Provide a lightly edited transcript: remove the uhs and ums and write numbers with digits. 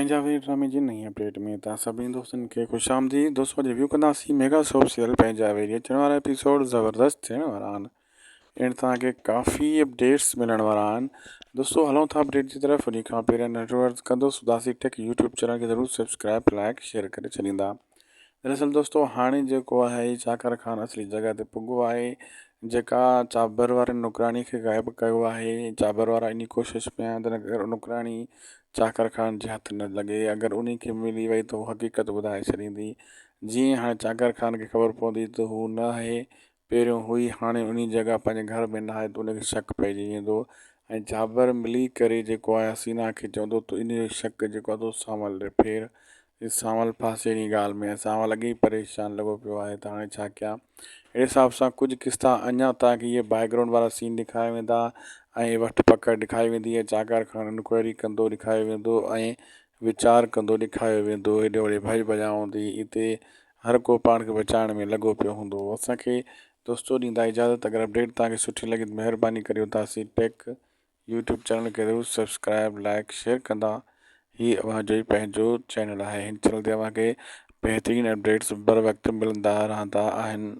पंहिंजा वीर में जी नई अपडेट में तव्हां सभिनी दोस्तनि खे ख़ुशि आमदीद। दोस्तों रिव्यू कंदासीं मेगा सोप सीरियल पंहिंजा वीर। अचण वारा एपिसोड ज़बरदस्त थियण वारा आहिनि। इन तव्हांखे काफ़ी अपडेट्स मिलण वारा आहिनि। दोस्तों हलूं था अपडेट की तरफ़। उन खां पहिरियों नेटवर्क कंदुसि उदासी टेक यूट्यूब चैनल खे ज़रूरु सब्सक्राइब लाइक शेयर करे छॾींदा। दरअसल दोस्तों हाणे जेको आहे चाकर खान असली जॻह ते पुॻो आहे जेका चाबर वारे नौकराणी खे ग़ाइबु कयो आहे। चाबर वारा इन कोशिश में आहिनि त अगरि नौकराणी चाकर खान जे हथ न लॻे, अगरि उन खे मिली वई त उहा हक़ीक़त ॿुधाए छॾींदी। जीअं हाणे चाकर खान खे ख़बर पवंदी त हू न आहे, पहिरियों हुई हाणे उन जॻह पंहिंजे घर में न आहे, त उनखे शक पइजी वेंदो ऐं चाबर मिली करे जेको आहे हसीना खे चवंदो त इन जो शक जेको आहे सावल ॾे फेर। सावल फासे इन ॻाल्हि में, सावल अॻे ई परेशान लॻो पियो आहे त हाणे छा कयां। अहिड़े हिसाब सां कुझु किस्सा अञा तव्हांखे इहे बैकग्राउंड वारा सीन ॾेखारे वेंदा ऐं वठ पकड़ ॾेखारी वेंदी आहे। चाकर खान इंक्वायरी कंदो ॾेखारियो वेंदो ऐं वीचार कंदो ॾेखारियो वेंदो। हेॾे होॾे भॼ भॼां हूंदी, हिते हर को पाण खे बचाइण में लॻो पियो हूंदो। असांखे दोस्तो ॾींदा इजाज़त। अगरि अपडेट तव्हांखे सुठी लॻी त महिरबानी करे उदासी टेक यूट्यूब चैनल खे ज़रूरु सब्सक्राइब लाइक शेयर कंदा। ही अव्हां जो ई पंहिंजो चैनल आहे। हिन चैनल ते अव्हांखे बहितरीनु अपडेट्स बर वक़्तु मिलंदा रहंदा आहिनि।